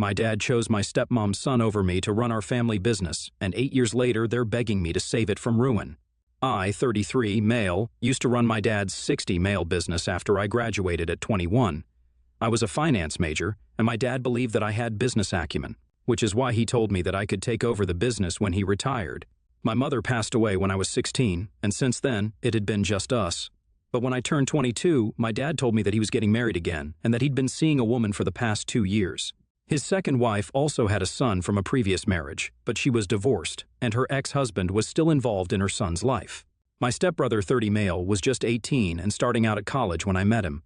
My dad chose my stepmom's son over me to run our family business, and 8 years later they're begging me to save it from ruin. I, 33, male, used to run my dad's 60 male business after I graduated at 21. I was a finance major, and my dad believed that I had business acumen, which is why he told me that I could take over the business when he retired. My mother passed away when I was 16, and since then, it had been just us. But when I turned 22, my dad told me that he was getting married again, and that he'd been seeing a woman for the past 2 years. His second wife also had a son from a previous marriage, but she was divorced, and her ex-husband was still involved in her son's life. My stepbrother, 30 male, was just 18 and starting out at college when I met him.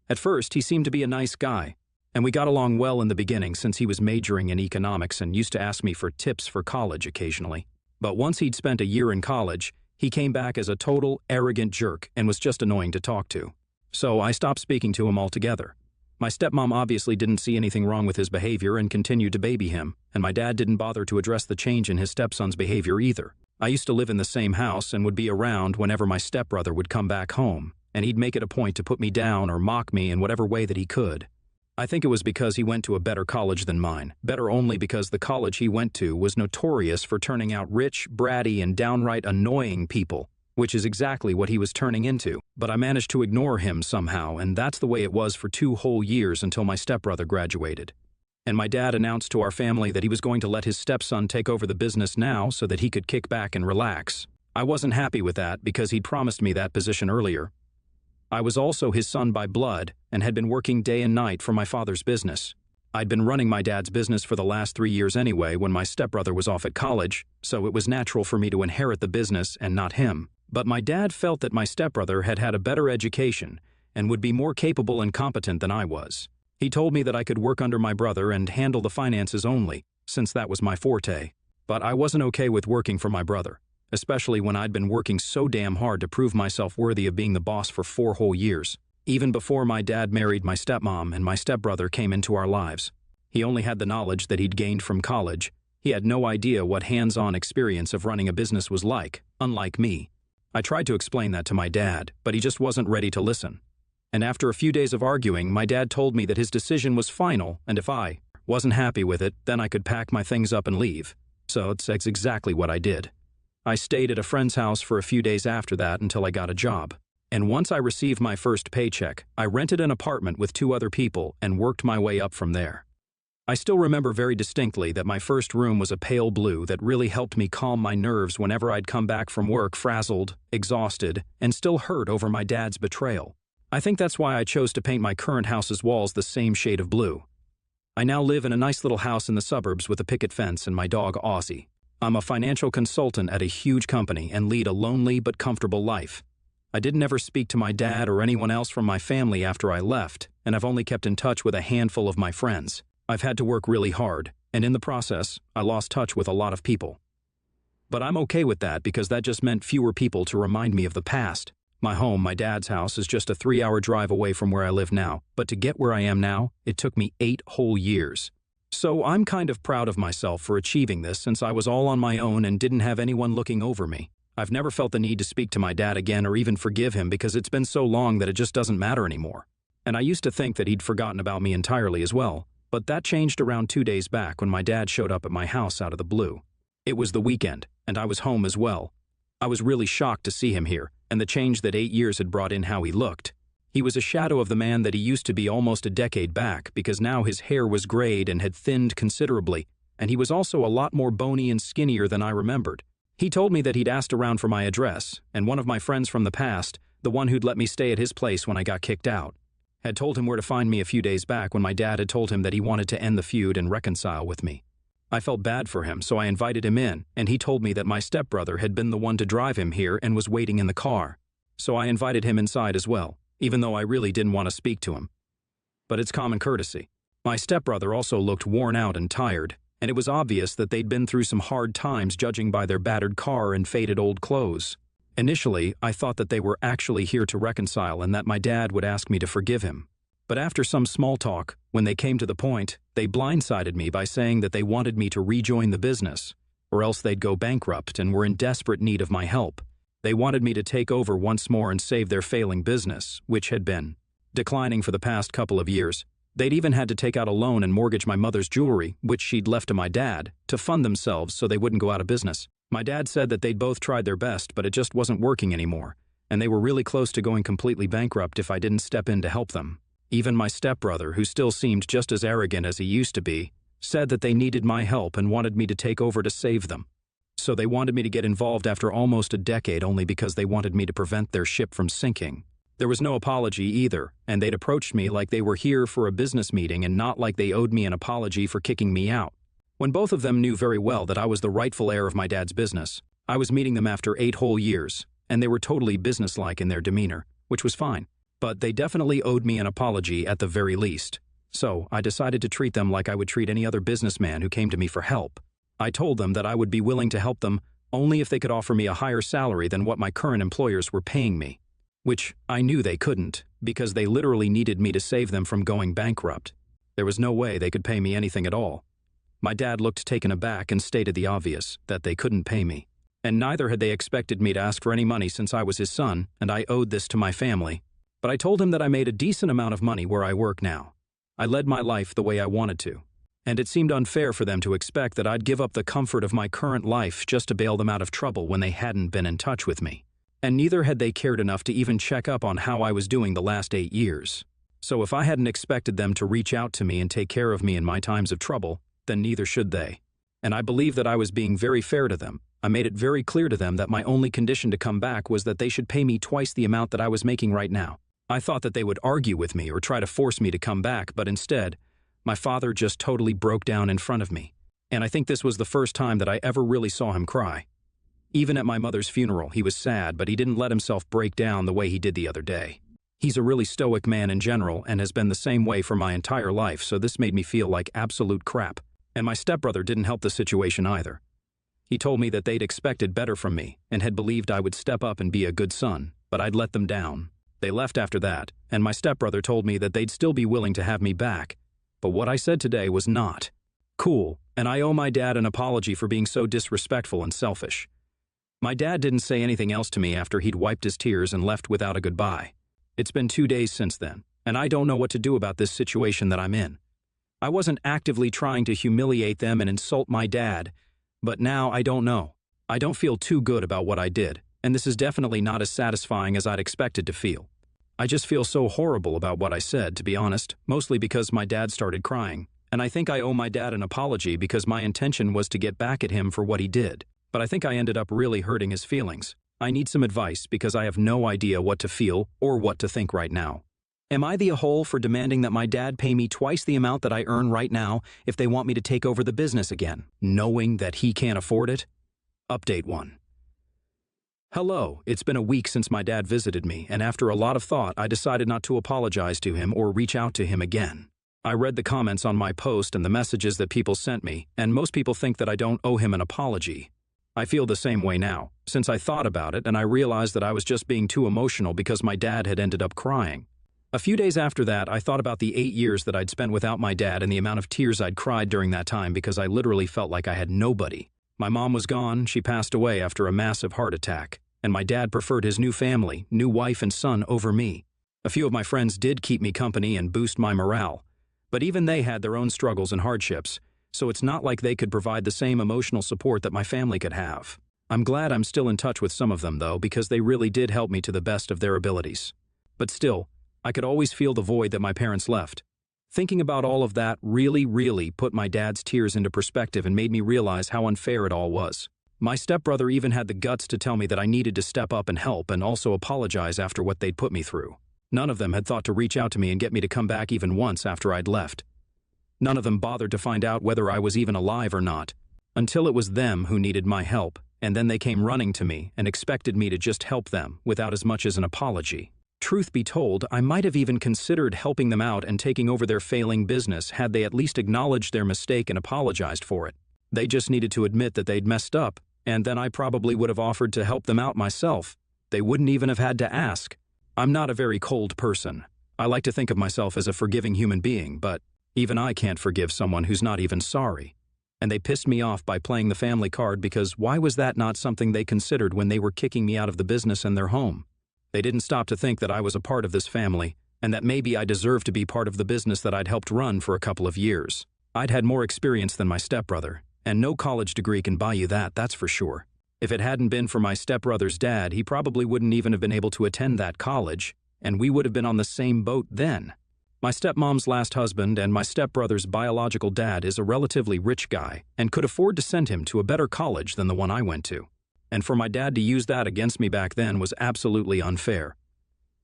At first, he seemed to be a nice guy, and we got along well in the beginning since he was majoring in economics and used to ask me for tips for college occasionally. But once he'd spent a year in college, he came back as a total, arrogant jerk and was just annoying to talk to. So I stopped speaking to him altogether. My stepmom obviously didn't see anything wrong with his behavior and continued to baby him, and my dad didn't bother to address the change in his stepson's behavior either. I used to live in the same house and would be around whenever my stepbrother would come back home, and he'd make it a point to put me down or mock me in whatever way that he could. I think it was because he went to a better college than mine, better only because the college he went to was notorious for turning out rich, bratty, and downright annoying people, which is exactly what he was turning into. But I managed to ignore him somehow, and that's the way it was for 2 whole years until my stepbrother graduated. And my dad announced to our family that he was going to let his stepson take over the business now so that he could kick back and relax. I wasn't happy with that because he'd promised me that position earlier. I was also his son by blood and had been working day and night for my father's business. I'd been running my dad's business for the last 3 years anyway when my stepbrother was off at college, so it was natural for me to inherit the business and not him. But my dad felt that my stepbrother had had a better education and would be more capable and competent than I was. He told me that I could work under my brother and handle the finances only, since that was my forte. But I wasn't okay with working for my brother, especially when I'd been working so damn hard to prove myself worthy of being the boss for 4 whole years. Even before my dad married my stepmom and my stepbrother came into our lives. He only had the knowledge that he'd gained from college. He had no idea what hands-on experience of running a business was like, unlike me. I tried to explain that to my dad, but he just wasn't ready to listen. And after a few days of arguing, my dad told me that his decision was final, and if I wasn't happy with it, then I could pack my things up and leave. So that's exactly what I did. I stayed at a friend's house for a few days after that until I got a job. And once I received my first paycheck, I rented an apartment with 2 other people and worked my way up from there. I still remember very distinctly that my first room was a pale blue that really helped me calm my nerves whenever I'd come back from work frazzled, exhausted, and still hurt over my dad's betrayal. I think that's why I chose to paint my current house's walls the same shade of blue. I now live in a nice little house in the suburbs with a picket fence and my dog Ozzy. I'm a financial consultant at a huge company and lead a lonely but comfortable life. I didn't ever speak to my dad or anyone else from my family after I left, and I've only kept in touch with a handful of my friends. I've had to work really hard, and in the process, I lost touch with a lot of people. But I'm okay with that because that just meant fewer people to remind me of the past. My home, my dad's house, is just a 3-hour drive away from where I live now, but to get where I am now, it took me 8 whole years. So I'm kind of proud of myself for achieving this since I was all on my own and didn't have anyone looking over me. I've never felt the need to speak to my dad again or even forgive him because it's been so long that it just doesn't matter anymore. And I used to think that he'd forgotten about me entirely as well, but that changed around 2 days back when my dad showed up at my house out of the blue. It was the weekend, and I was home as well. I was really shocked to see him here, and the change that 8 years had brought in how he looked. He was a shadow of the man that he used to be almost a decade back because now his hair was grayed and had thinned considerably, and he was also a lot more bony and skinnier than I remembered. He told me that he'd asked around for my address, and one of my friends from the past, the one who'd let me stay at his place when I got kicked out, had told him where to find me a few days back when my dad had told him that he wanted to end the feud and reconcile with me. I felt bad for him, so I invited him in, and he told me that my stepbrother had been the one to drive him here and was waiting in the car. So I invited him inside as well, even though I really didn't want to speak to him. But it's common courtesy. My stepbrother also looked worn out and tired, and it was obvious that they'd been through some hard times judging by their battered car and faded old clothes. Initially, I thought that they were actually here to reconcile and that my dad would ask me to forgive him. But after some small talk, when they came to the point, they blindsided me by saying that they wanted me to rejoin the business, or else they'd go bankrupt and were in desperate need of my help. They wanted me to take over once more and save their failing business, which had been declining for the past couple of years, They'd even had to take out a loan and mortgage my mother's jewelry, which she'd left to my dad, to fund themselves so they wouldn't go out of business. My dad said that they'd both tried their best, but it just wasn't working anymore, and they were really close to going completely bankrupt if I didn't step in to help them. Even my stepbrother, who still seemed just as arrogant as he used to be, said that they needed my help and wanted me to take over to save them. So they wanted me to get involved after almost a decade only because they wanted me to prevent their ship from sinking. There was no apology either, and they'd approached me like they were here for a business meeting and not like they owed me an apology for kicking me out. When both of them knew very well that I was the rightful heir of my dad's business, I was meeting them after 8 whole years, and they were totally businesslike in their demeanor, which was fine. But they definitely owed me an apology at the very least. So I decided to treat them like I would treat any other businessman who came to me for help. I told them that I would be willing to help them only if they could offer me a higher salary than what my current employers were paying me. Which I knew they couldn't, because they literally needed me to save them from going bankrupt. There was no way they could pay me anything at all. My dad looked taken aback and stated the obvious, that they couldn't pay me. And neither had they expected me to ask for any money since I was his son, and I owed this to my family. But I told him that I made a decent amount of money where I work now. I led my life the way I wanted to. And it seemed unfair for them to expect that I'd give up the comfort of my current life just to bail them out of trouble when they hadn't been in touch with me. And neither had they cared enough to even check up on how I was doing the last 8 years. So if I hadn't expected them to reach out to me and take care of me in my times of trouble, then neither should they. And I believe that I was being very fair to them. I made it very clear to them that my only condition to come back was that they should pay me twice the amount that I was making right now. I thought that they would argue with me or try to force me to come back, but instead, my father just totally broke down in front of me. And I think this was the first time that I ever really saw him cry. Even at my mother's funeral, he was sad, but he didn't let himself break down the way he did the other day. He's a really stoic man in general and has been the same way for my entire life, so this made me feel like absolute crap. And my stepbrother didn't help the situation either. He told me that they'd expected better from me and had believed I would step up and be a good son, but I'd let them down. They left after that, and my stepbrother told me that they'd still be willing to have me back. But what I said today was not cool, and I owe my dad an apology for being so disrespectful and selfish. My dad didn't say anything else to me after he'd wiped his tears and left without a goodbye. It's been 2 days since then, and I don't know what to do about this situation that I'm in. I wasn't actively trying to humiliate them and insult my dad, but now I don't know. I don't feel too good about what I did, and this is definitely not as satisfying as I'd expected to feel. I just feel so horrible about what I said, to be honest, mostly because my dad started crying, and I think I owe my dad an apology because my intention was to get back at him for what he did. But I think I ended up really hurting his feelings. I need some advice because I have no idea what to feel or what to think right now. Am I the a-hole for demanding that my dad pay me twice the amount that I earn right now if they want me to take over the business again, knowing that he can't afford it? Update 1. Hello, it's been a week since my dad visited me, and after a lot of thought, I decided not to apologize to him or reach out to him again. I read the comments on my post and the messages that people sent me, and most people think that I don't owe him an apology. I feel the same way now, since I thought about it and I realized that I was just being too emotional because my dad had ended up crying. A few days after that, I thought about the 8 years that I'd spent without my dad and the amount of tears I'd cried during that time because I literally felt like I had nobody. My mom was gone, she passed away after a massive heart attack, and my dad preferred his new family, new wife and son over me. A few of my friends did keep me company and boost my morale, but even they had their own struggles and hardships. So it's not like they could provide the same emotional support that my family could have. I'm glad I'm still in touch with some of them, though, because they really did help me to the best of their abilities. But still, I could always feel the void that my parents left. Thinking about all of that really put my dad's tears into perspective and made me realize how unfair it all was. My stepbrother even had the guts to tell me that I needed to step up and help and also apologize after what they'd put me through. None of them had thought to reach out to me and get me to come back even once after I'd left. None of them bothered to find out whether I was even alive or not, until it was them who needed my help, and then they came running to me and expected me to just help them without as much as an apology. Truth be told, I might have even considered helping them out and taking over their failing business had they at least acknowledged their mistake and apologized for it. They just needed to admit that they'd messed up, and then I probably would have offered to help them out myself. They wouldn't even have had to ask. I'm not a very cold person. I like to think of myself as a forgiving human being, but even I can't forgive someone who's not even sorry. And they pissed me off by playing the family card because why was that not something they considered when they were kicking me out of the business and their home? They didn't stop to think that I was a part of this family, and that maybe I deserved to be part of the business that I'd helped run for a couple of years. I'd had more experience than my stepbrother, and no college degree can buy you that, that's for sure. If it hadn't been for my stepbrother's dad, he probably wouldn't even have been able to attend that college, and we would have been on the same boat then. My stepmom's last husband and my stepbrother's biological dad is a relatively rich guy and could afford to send him to a better college than the one I went to. And for my dad to use that against me back then was absolutely unfair.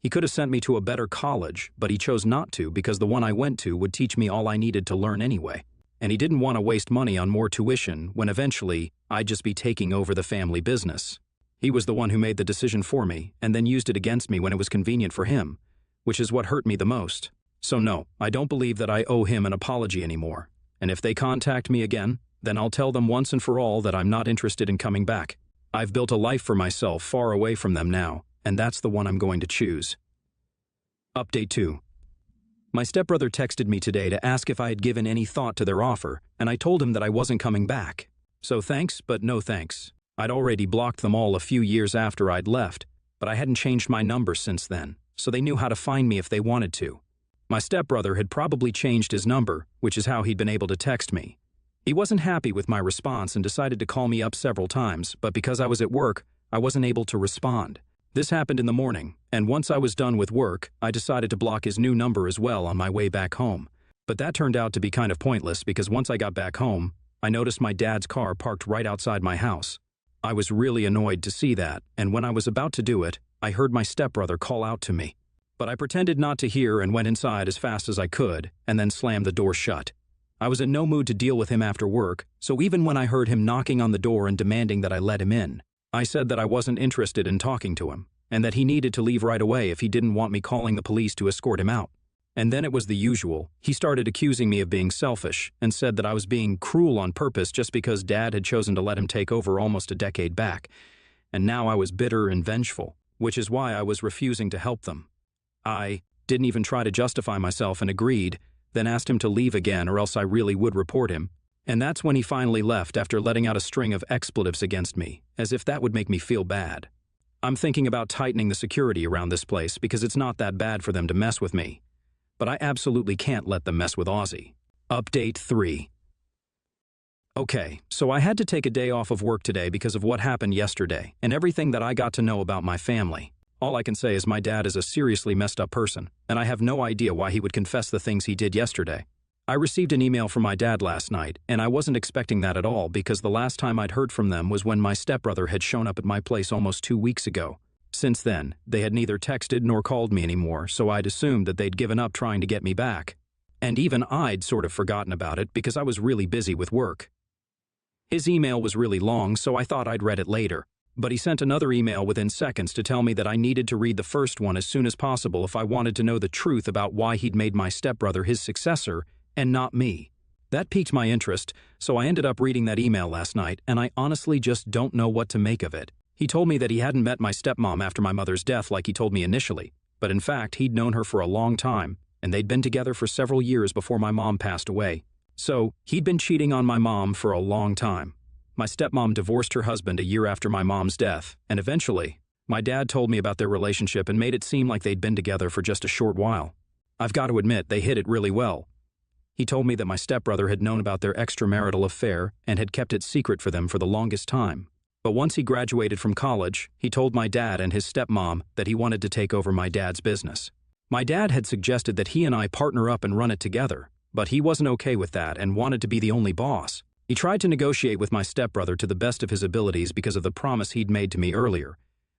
He could have sent me to a better college, but he chose not to because the one I went to would teach me all I needed to learn anyway. And he didn't want to waste money on more tuition when eventually I'd just be taking over the family business. He was the one who made the decision for me and then used it against me when it was convenient for him, which is what hurt me the most. So no, I don't believe that I owe him an apology anymore. And if they contact me again, then I'll tell them once and for all that I'm not interested in coming back. I've built a life for myself far away from them now, and that's the one I'm going to choose. Update 2. My stepbrother texted me today to ask if I had given any thought to their offer, and I told him that I wasn't coming back. So thanks, but no thanks. I'd already blocked them all a few years after I'd left, but I hadn't changed my number since then, so they knew how to find me if they wanted to. My stepbrother had probably changed his number, which is how he'd been able to text me. He wasn't happy with my response and decided to call me up several times, but because I was at work, I wasn't able to respond. This happened in the morning, and once I was done with work, I decided to block his new number as well on my way back home. But that turned out to be kind of pointless because once I got back home, I noticed my dad's car parked right outside my house. I was really annoyed to see that, and when I was about to do it, I heard my stepbrother call out to me. But I pretended not to hear and went inside as fast as I could, and then slammed the door shut. I was in no mood to deal with him after work, so even when I heard him knocking on the door and demanding that I let him in, I said that I wasn't interested in talking to him, and that he needed to leave right away if he didn't want me calling the police to escort him out. And then it was the usual. He started accusing me of being selfish and said that I was being cruel on purpose just because Dad had chosen to let him take over almost a decade back. And now I was bitter and vengeful, which is why I was refusing to help them. I didn't even try to justify myself and agreed, then asked him to leave again or else I really would report him. And that's when he finally left after letting out a string of expletives against me, as if that would make me feel bad. I'm thinking about tightening the security around this place because it's not that bad for them to mess with me. But I absolutely can't let them mess with Ozzy. Update 3. Okay, so I had to take a day off of work today because of what happened yesterday and everything that I got to know about my family. All I can say is my dad is a seriously messed up person, and I have no idea why he would confess the things he did yesterday. I received an email from my dad last night, and I wasn't expecting that at all because the last time I'd heard from them was when my stepbrother had shown up at my place almost 2 weeks ago. Since then, they had neither texted nor called me anymore, so I'd assumed that they'd given up trying to get me back. And even I'd sort of forgotten about it because I was really busy with work. His email was really long, so I thought I'd read it later. But he sent another email within seconds to tell me that I needed to read the first one as soon as possible if I wanted to know the truth about why he'd made my stepbrother his successor and not me. That piqued my interest, so I ended up reading that email last night, and I honestly just don't know what to make of it. He told me that he hadn't met my stepmom after my mother's death like he told me initially, but in fact he'd known her for a long time, and they'd been together for several years before my mom passed away. So, he'd been cheating on my mom for a long time. My stepmom divorced her husband a year after my mom's death, and eventually, my dad told me about their relationship and made it seem like they'd been together for just a short while. I've got to admit, they hid it really well. He told me that my stepbrother had known about their extramarital affair and had kept it secret for them for the longest time. But once he graduated from college, he told my dad and his stepmom that he wanted to take over my dad's business. My dad had suggested that he and I partner up and run it together, but he wasn't okay with that and wanted to be the only boss. He tried to negotiate with my stepbrother to the best of his abilities because of the promise he'd made to me earlier,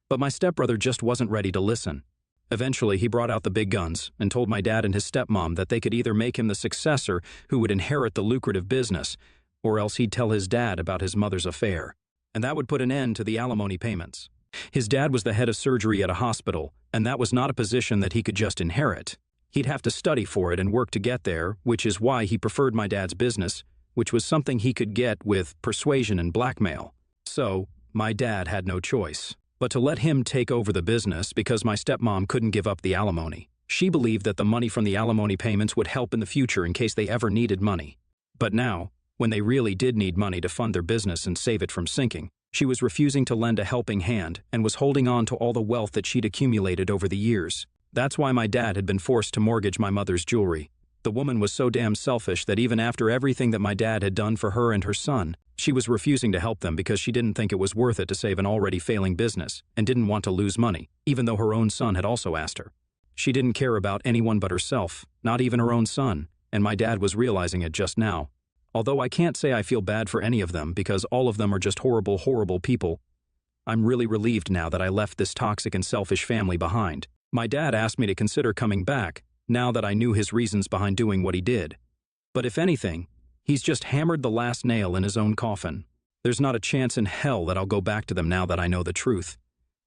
but my stepbrother just wasn't ready to listen. Eventually, he brought out the big guns and told my dad and his stepmom that they could either make him the successor who would inherit the lucrative business, or else he'd tell his dad about his mother's affair. And that would put an end to the alimony payments. His dad was the head of surgery at a hospital, and that was not a position that he could just inherit. He'd have to study for it and work to get there, which is why he preferred my dad's business, which was something he could get with persuasion and blackmail. So, my dad had no choice but to let him take over the business because my stepmom couldn't give up the alimony. She believed that the money from the alimony payments would help in the future in case they ever needed money. But now, when they really did need money to fund their business and save it from sinking, she was refusing to lend a helping hand and was holding on to all the wealth that she'd accumulated over the years. That's why my dad had been forced to mortgage my mother's jewelry. The woman was so damn selfish that even after everything that my dad had done for her and her son, she was refusing to help them because she didn't think it was worth it to save an already failing business and didn't want to lose money, even though her own son had also asked her. She didn't care about anyone but herself, not even her own son, and my dad was realizing it just now. Although I can't say I feel bad for any of them because all of them are just horrible, horrible people, I'm really relieved now that I left this toxic and selfish family behind. My dad asked me to consider coming back, now that I knew his reasons behind doing what he did. But if anything, he's just hammered the last nail in his own coffin. There's not a chance in hell that I'll go back to them now that I know the truth.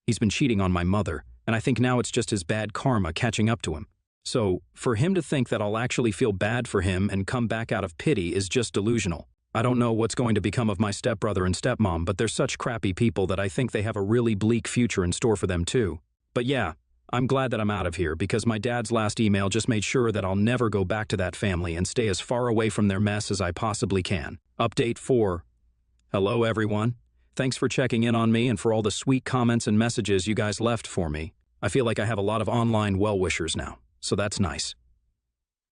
He's been cheating on my mother, and I think now it's just his bad karma catching up to him. So, for him to think that I'll actually feel bad for him and come back out of pity is just delusional. I don't know what's going to become of my stepbrother and stepmom, but they're such crappy people that I think they have a really bleak future in store for them too. But yeah, I'm glad that I'm out of here because my dad's last email just made sure that I'll never go back to that family and stay as far away from their mess as I possibly can. Update 4. Hello everyone. Thanks for checking in on me and for all the sweet comments and messages you guys left for me. I feel like I have a lot of online well-wishers now, so that's nice.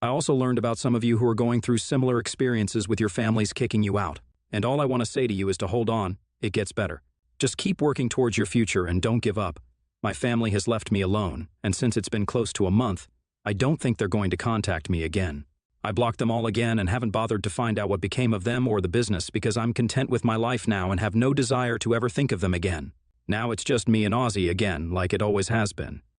I also learned about some of you who are going through similar experiences with your families kicking you out. And all I want to say to you is to hold on, it gets better. Just keep working towards your future and don't give up. My family has left me alone, and since it's been close to a month, I don't think they're going to contact me again. I blocked them all again and haven't bothered to find out what became of them or the business because I'm content with my life now and have no desire to ever think of them again. Now it's just me and Ozzy again, like it always has been.